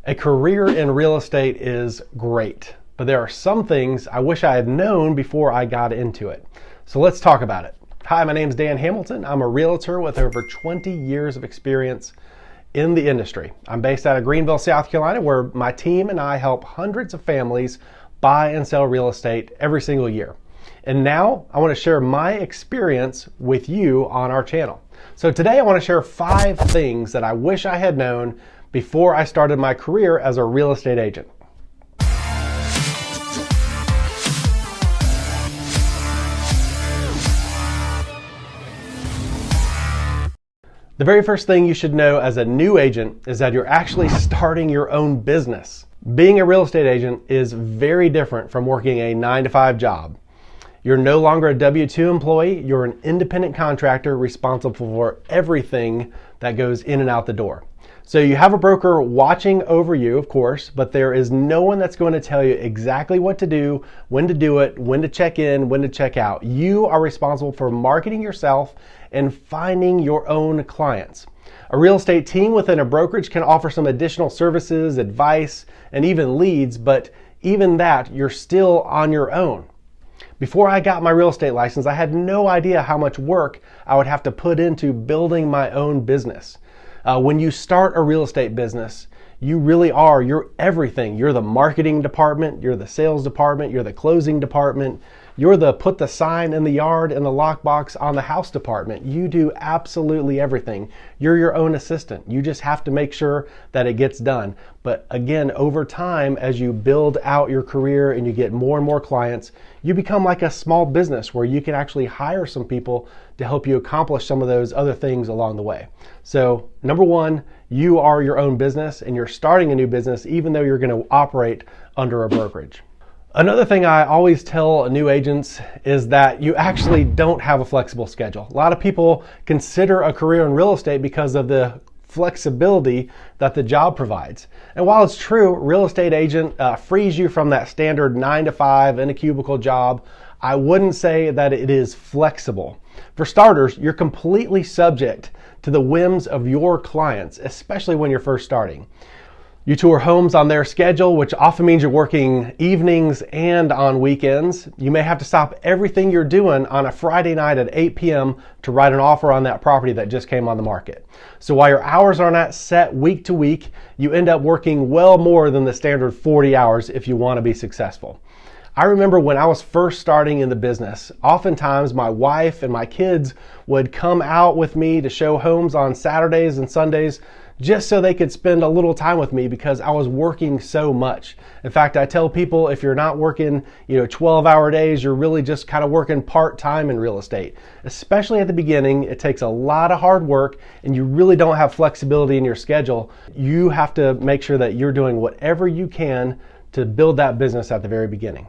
A career in real estate is great, but there are some things I wish I had known before I got into it. So let's talk about it. Hi, my name is Dan Hamilton. I'm a realtor with over 20 years of experience in the industry. I'm based out of Greenville, South Carolina, where my team and I help hundreds of families buy and sell real estate every single year. And now I want to share my experience with you on our channel. So today I want to share 5 things that I wish I had known before I started my career as a real estate agent. The very first thing you should know as a new agent is that you're actually starting your own business. Being a real estate agent is very different from working a 9-to-5 job. You're no longer a W-2 employee, you're an independent contractor responsible for everything that goes in and out the door. So you have a broker watching over you, of course, but there is no one that's going to tell you exactly what to do, when to do it, when to check in, when to check out. You are responsible for marketing yourself and finding your own clients. A real estate team within a brokerage can offer some additional services, advice, and even leads, but even that, you're still on your own. Before I got my real estate license, I had no idea how much work I would have to put into building my own business. When you start a real estate business, you're everything. You're the marketing department, you're the sales department, you're the closing department, you're the put the sign in the yard and the lockbox on the house department. You do absolutely everything. You're your own assistant. You just have to make sure that it gets done. But again, over time, as you build out your career and you get more and more clients, you become like a small business where you can actually hire some people to help you accomplish some of those other things along the way. So number one, you are your own business and you're starting a new business even though you're going to operate under a brokerage. Another thing I always tell new agents is that you actually don't have a flexible schedule. A lot of people consider a career in real estate because of the flexibility that the job provides. And while it's true, real estate agent frees you from that standard 9-to-5 in a cubicle job, I wouldn't say that it is flexible. For starters, you're completely subject to the whims of your clients, especially when you're first starting. You tour homes on their schedule, which often means you're working evenings and on weekends. You may have to stop everything you're doing on a Friday night at 8 p.m. to write an offer on that property that just came on the market. So while your hours are not set week to week, you end up working well more than the standard 40 hours if you want to be successful. I remember when I was first starting in the business, oftentimes my wife and my kids would come out with me to show homes on Saturdays and Sundays just so they could spend a little time with me because I was working so much. In fact, I tell people if you're not working 12-hour days, you're really just kind of working part-time in real estate. Especially at the beginning, it takes a lot of hard work and you really don't have flexibility in your schedule. You have to make sure that you're doing whatever you can to build that business at the very beginning.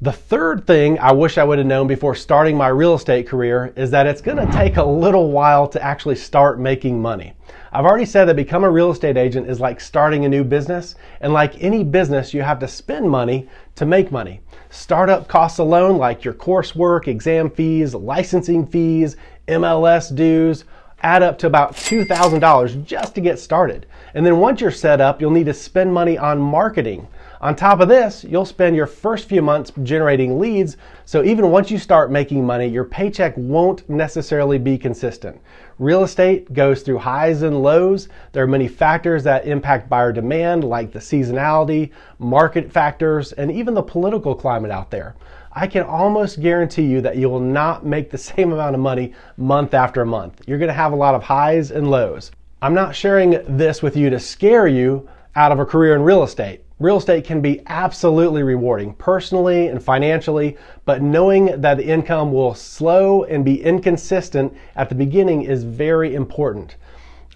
The third thing I wish I would have known before starting my real estate career is that it's going to take a little while to actually start making money. I've already said that become a real estate agent is like starting a new business, and like any business, you have to spend money to make money. Startup costs alone, like your coursework, exam fees, licensing fees, MLS dues, add up to about $2,000 just to get started. And then once you're set up, you'll need to spend money on marketing. On top of this, you'll spend your first few months generating leads, so even once you start making money, your paycheck won't necessarily be consistent. Real estate goes through highs and lows. There are many factors that impact buyer demand, like the seasonality, market factors, and even the political climate out there. I can almost guarantee you that you will not make the same amount of money month after month. You're going to have a lot of highs and lows. I'm not sharing this with you to scare you out of a career in real estate. Real estate can be absolutely rewarding personally and financially, but knowing that the income will slow and be inconsistent at the beginning is very important.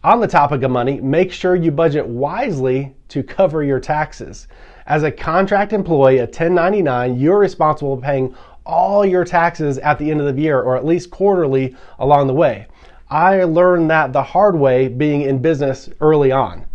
On the topic of money, make sure you budget wisely to cover your taxes. As a contract employee, a 1099, you're responsible for paying all your taxes at the end of the year, or at least quarterly along the way. I learned that the hard way being in business early on.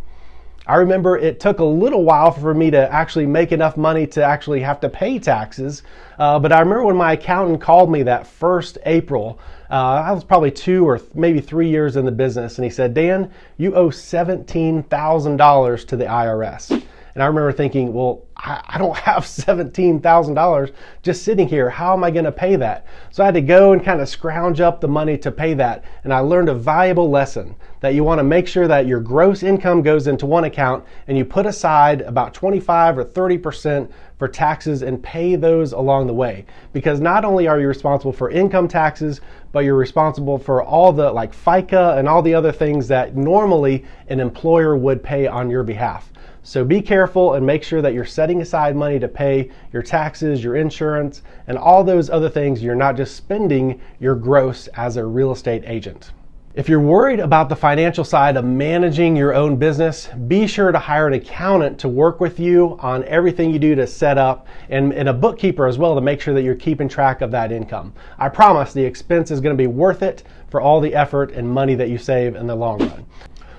I remember it took a little while for me to actually make enough money to actually have to pay taxes. But I remember when my accountant called me that first April, I was probably 2 or maybe 3 years in the business, and he said, Dan, you owe $17,000 to the IRS. And I remember thinking, well, I don't have $17,000 just sitting here. How am I going to pay that? So I had to go and kind of scrounge up the money to pay that. And I learned a valuable lesson that you want to make sure that your gross income goes into one account and you put aside about 25 or 30% for taxes and pay those along the way. Because not only are you responsible for income taxes, but you're responsible for all the like FICA and all the other things that normally an employer would pay on your behalf. So be careful and make sure that you're setting aside money to pay your taxes, your insurance, and all those other things. You're not just spending your gross as a real estate agent. If you're worried about the financial side of managing your own business, be sure to hire an accountant to work with you on everything you do to set up, and a bookkeeper as well to make sure that you're keeping track of that income. I promise the expense is going to be worth it for all the effort and money that you save in the long run.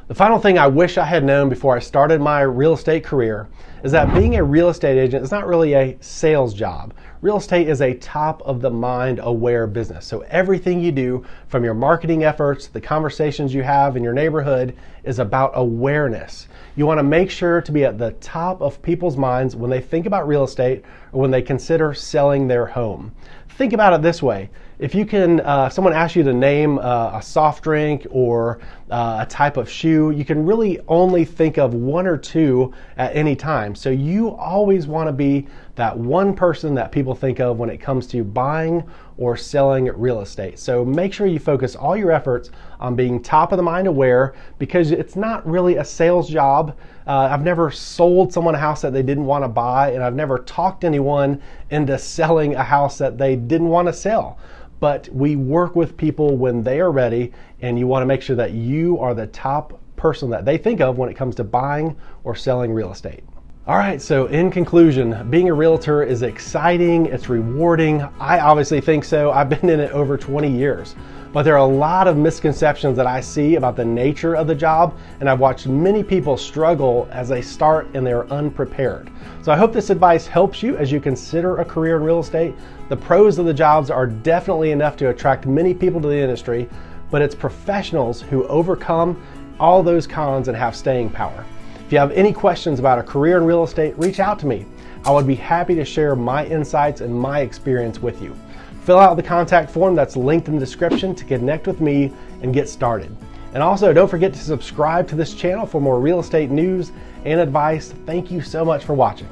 The final thing I wish I had known before I started my real estate career is that being a real estate agent is not really a sales job. Real estate is a top of the mind aware business. So everything you do, from your marketing efforts, the conversations you have in your neighborhood, is about awareness. You want to make sure to be at the top of people's minds when they think about real estate or when they consider selling their home. Think about it this way. If you can, someone asks you to name a soft drink or a type of shoe, you can really only think of one or two at any time. So you always want to be that one person that people think of when it comes to buying or selling real estate. So make sure you focus all your efforts on being top of the mind aware, because it's not really a sales job. I've never sold someone a house that they didn't want to buy, and I've never talked anyone into selling a house that they didn't want to sell. But we work with people when they are ready, and you want to make sure that you are the top person that they think of when it comes to buying or selling real estate. All right, so in conclusion, being a realtor is exciting, it's rewarding. I obviously think so. I've been in it over 20 years. But there are a lot of misconceptions that I see about the nature of the job, and I've watched many people struggle as they start and they're unprepared. So I hope this advice helps you as you consider a career in real estate. The pros of the jobs are definitely enough to attract many people to the industry, but it's professionals who overcome all those cons and have staying power. If you have any questions about a career in real estate, reach out to me. I would be happy to share my insights and my experience with you. Fill out the contact form that's linked in the description to connect with me and get started. And also, don't forget to subscribe to this channel for more real estate news and advice. Thank you so much for watching.